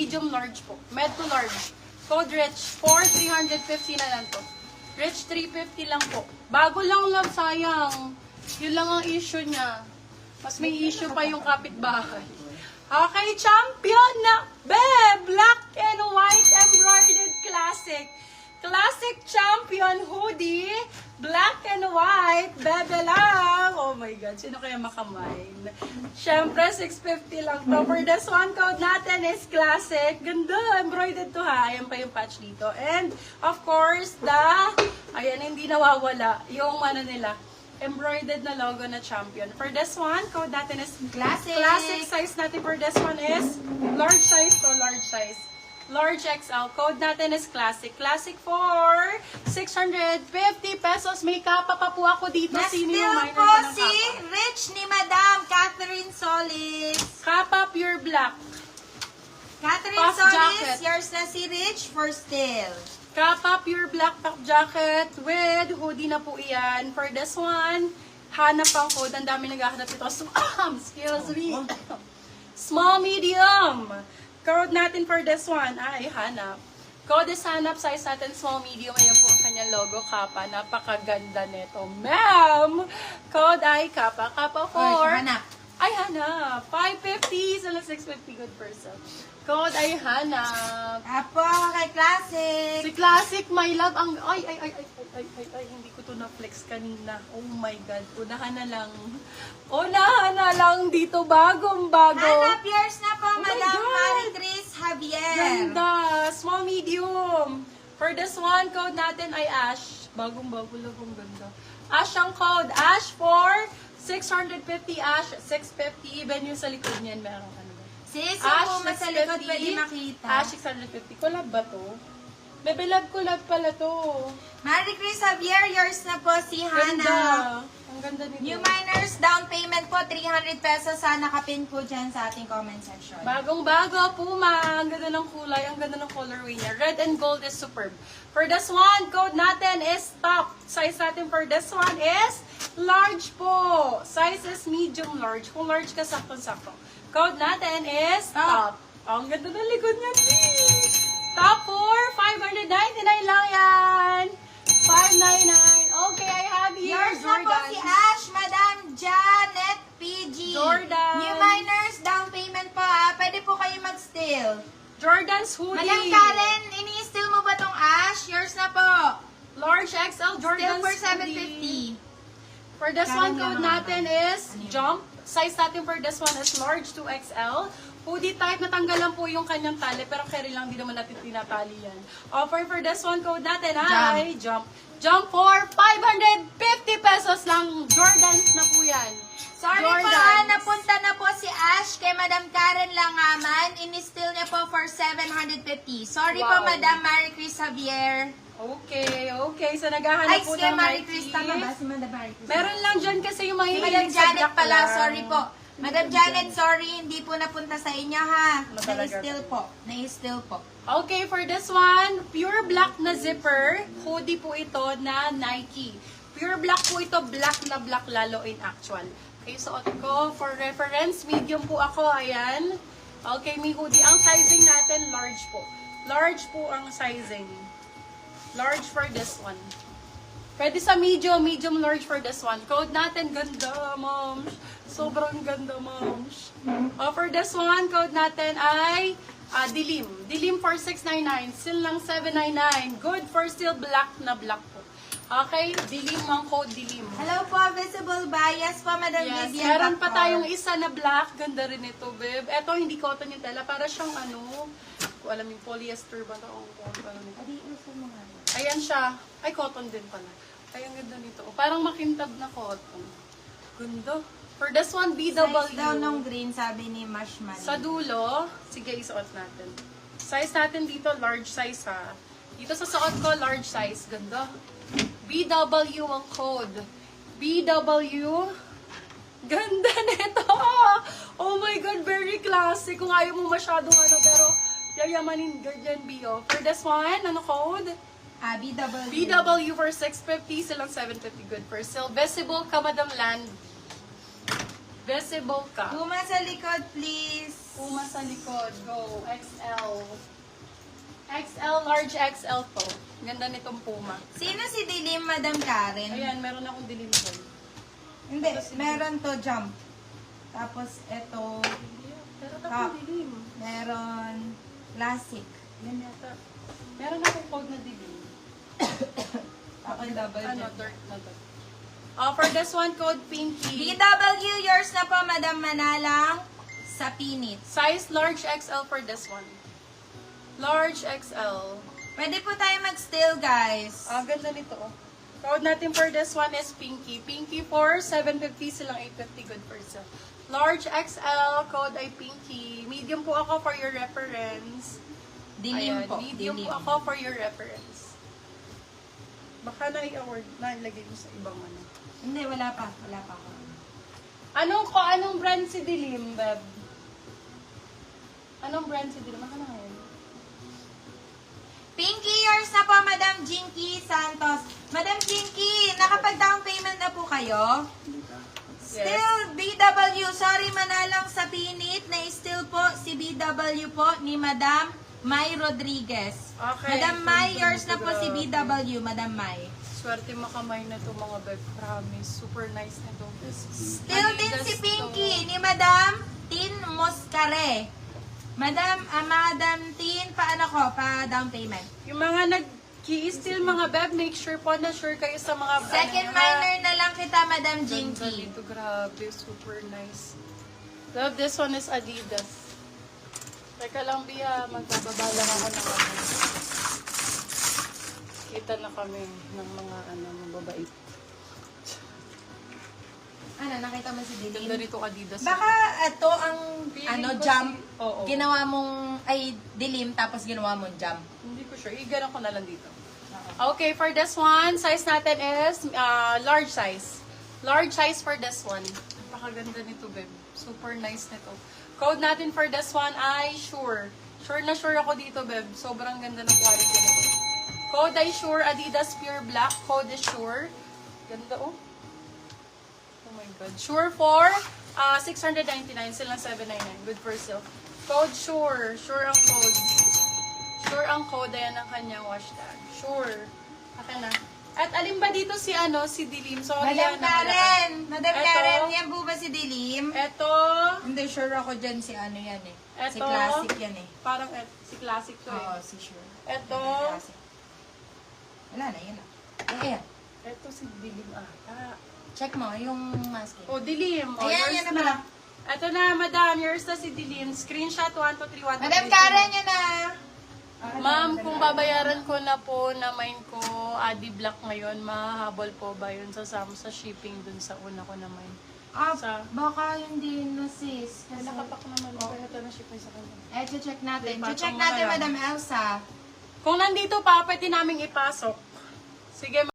medium, large po. Med to large. Code Rich for 350 na lang to. Rich 350 lang po. Bago lang love, sayang. Yun lang ang issue niya. Mas may issue pa yung kapitbahay. Okay, champion na black and white embroidered classic. Classic champion hoodie, black and white, bebe lang. Oh my God, sino kaya makamain? Siyempre, 650 lang to. For this one, code natin is classic. Ganda, embroidered to ha. Ayan pa yung patch dito. And, of course, ayan, hindi nawawala yung ano nila, embroidered na logo na champion. For this one, code natin is Classic. Classic size natin for this one is large size to large size. Large XL. Code natin is classic. Classic for 650 pesos. May kapa pa po ako dito. Sino yung minor po pa ng si kapa? Rich ni Madam Catherine Solis. Kapa pure black. Catherine Puff Solis, jacket. yours na si Rich for still. Kapa pure black top jacket with hoodie na po iyan. For this one, hanap ang code. Ang dami naghahanap ito. Excuse me. Small, medium. Code natin for this one ay hanap. Code is hanap, size natin small, medium. Ayan po ang kanyang logo, kapa. Napakaganda nito, ma'am. Code ay kapa. Kapa for... hanap. Ay, hanap. 550. So, 650 good person. Code ay hanap. Apo, kay Classic. Si Classic, my love, ang... Ay, hindi ko to na-flex kanina. Oh my God. Unahan na lang. Unahan na lang dito. Bagong-bago. Hanap yours na po, my Madam God. Marie-Chris Javier. Ganda. Small, medium. For this one, code natin ay Ash. Bagong-bago lang. Ang ganda. Ash ang code. Ash for 650. Ash, 650. Even yung sa likod niyan, meron ano ba? Sis, Ash, yung po sa likod 650. pwede makita. Ash, 650. Collab ba to? Bebe, collab pala to. Marie-Chris Javier, yours na po si Ganda. Hannah. Ang ganda nito. New miners, down payment po, 300 pesos. Nakapin po dyan sa ating comment section. Bagong-bago, Puma. Ang ganda ng kulay. Ang ganda ng colorway niya. Red and gold is superb. For this one, code natin is top. Size natin for this one is large po. Size is medium large. Kung large ka, sakto-sakto. Code natin is top. Ang ganda ng likod niya. Top 4, 599 lang yan. 599. Okay, I have here Yours na po si Jordan. Ash, Madam Janet PG. Jordan. New miners, down payment po Pwede po kayo mag-steal. Jordan's hoodie. Madam Karen, ini-steal mo ba tong Ash? Yours na po. Large XL Steal Jordan's for hoodie. 750. For this Karen one, code lang natin is jump. Size natin for this one is large to XL. Hoodie type, natanggalan po yung kanyang tali, pero carry lang, di naman natin tinatali yan. Offer for this one, code natin ay jump. Jump for 550 pesos lang. Jordans na po yan. Sorry po, Jordans. napunta na po si Ash kay Madam Karen Langaman. Ini-steal niya po for 750. Sorry po, Wow. Madam Marie-Chris Javier. Okay. So, naghahanap Ay, po sige, ng Marie-Chris, Nike. tama ba si Madam Marie-Chris? Meron lang dyan kasi yung Si mahihilig Madam sa Janet black pala, lang. sorry po. Madam Janet, sorry, hindi po napunta sa inyo ha. Ano talaga? Na-steal po. Na-steal po. Okay, for this one, pure black na zipper. Hoodie po ito na Nike. Pure black po ito, black na black lalo in actual. Okay, suot ko. For reference, medium po ako. Ayan. Okay, may hoodie. Ang sizing natin, large po. Large po ang sizing. Large for this one. Pwede sa medium, medium large for this one. Code natin, ganda, moms. Sobrang ganda, moms. For this one, code natin ay dilim. Dilim for 699. Still lang 799. Good for still black na black po. Okay, dilim ang code, dilim. Hello po, Visible Bias po, Madam Yes, Vivian. meron pa Bacor. tayong isa na black. Ganda rin ito, babe. Ito, hindi cotton yung tela. Para siyang ano, kung alam yung polyester ba ito? Adi, uso mo nga. Ayan siya. Ay, cotton din pala. Ay, ang ganda nito. Parang makintab na cotton. Ganda. For this one, BW. Size daw ng green, sabi ni Mash Marie. Sa dulo, sige, isuot natin. Size natin dito, large size ha. Dito sa suot ko, large size. Ganda. BW ang code. BW. Ganda nito. Oh my God, very classic. Kung ayaw mo masyadong ano, pero yayamanin ganyan, B.O. For this one, ano code? BW. BW for 650, silang 750 good for sale. Visible ka, Madam Land. Visible ka. Puma sa likod, please. Puma sa likod. Go. XL. XL, large XL to. Ganda nitong Puma. Sino si Dilim, Madam Karen? Ayan, meron akong dilim ko. Hindi, meron to jump. Tapos ito, Pero Top. akong dilim. meron classic. Yan yata. Meron akong code na dilim. Ako double Ano, jump. dark na to. For this one, code Pinky. BW, yours na po, Madam Manalang, sa pinit. Size large XL for this one. Large XL. Pwede po tayo mag-steal, guys. Ganda nito. Oh. Code natin for this one is Pinky. Pinky for 750 silang 850 good for sale. Large XL, code ay Pinky. Medium po ako for your reference. Dilim Ayan, po. medium Dilim. po ako for your reference. Baka na-i-award na ilagay mo sa ibang ano. Hindi, wala pa. Wala pa ako. Anong brand si Dilim, Beb? Anong brand si Dilim? Ano ngayon? Pinky, yours na po, Madam Jinky Santos. Madam Jinky, nakapag-down payment na po kayo? Still BW, sorry manalang sa pinit, na still po si BW po ni Madam May Rodriguez. Okay. Madam May, Ganda yours na nito, po si grabe. BW, Madam May. Swerte makamay na to mga Beb. Promise. Super nice na to. Still din si Pinky ni Madam Tin Moscare. Madam Tin, paano ko? Pa-down payment. Yung mga nag-i-steal mga Beb, make sure po na sure kayo sa mga Second minor na lang kita, Madam Ganda Jinky. nito. Grabe. Super nice. Love, this one is Adidas. Teka lang, Bia. Magbababa lang ako ng ano. Kita na kami ng mga mababait. Ano, nakita mo si Ganda Dilim? nito Adidas. Baka ito ang Feeling ko jump. oo. Ginawa mong, dilim, tapos ginawa mong jump. Hindi ko sure. Iganon ko na lang dito. Okay, for this one, size natin is large size. Large size for this one. Napakaganda nito, babe. Super nice nito. Code natin for this one ay Sure. Sure na sure ako dito, babe. Sobrang ganda ng quality nito. Code ay Sure. Adidas Pure Black. Code is Sure. Ganda, oh. Oh my God. Sure for 699. Silang 799. Good for sale. Code Sure. Sure ang code. Sure ang code. Ayan ang kanyang hashtag. Sure. Akin na. At alin ba dito si Dilim? Sorry, Madam Karen! Madam Eto. Karen, yan po ba si Dilim? Eto. Hindi, sure ako dyan si ano yan eh. Si Eto. Classic yan eh. Parang si Classic to Oo, eh. si Sure. Eto. Classic. Wala na, yan na. Ayan. Eto si Dilim ata. Check mo, yung mask eh. Oh, Dilim. Oh, Ayan, yours yan na pala. Eto na, madam. Yours na si Dilim. Screenshot 1, 2, 3, 1, 2, 3. Madam Karen, yan na. Ma'am, kung babayaran ko na po na mine ko, Adi Black ngayon, mahahabol po ba yun sasama sa shipping dun sa una ko na mine? Sa- Baka hindi na sis. Ay, nakapak naman po. Ito na shipping sa kanya. Check natin. Patong Check mo na natin, lang. Madam Elsa. Kung nandito pa, pwede naming ipasok. Sige,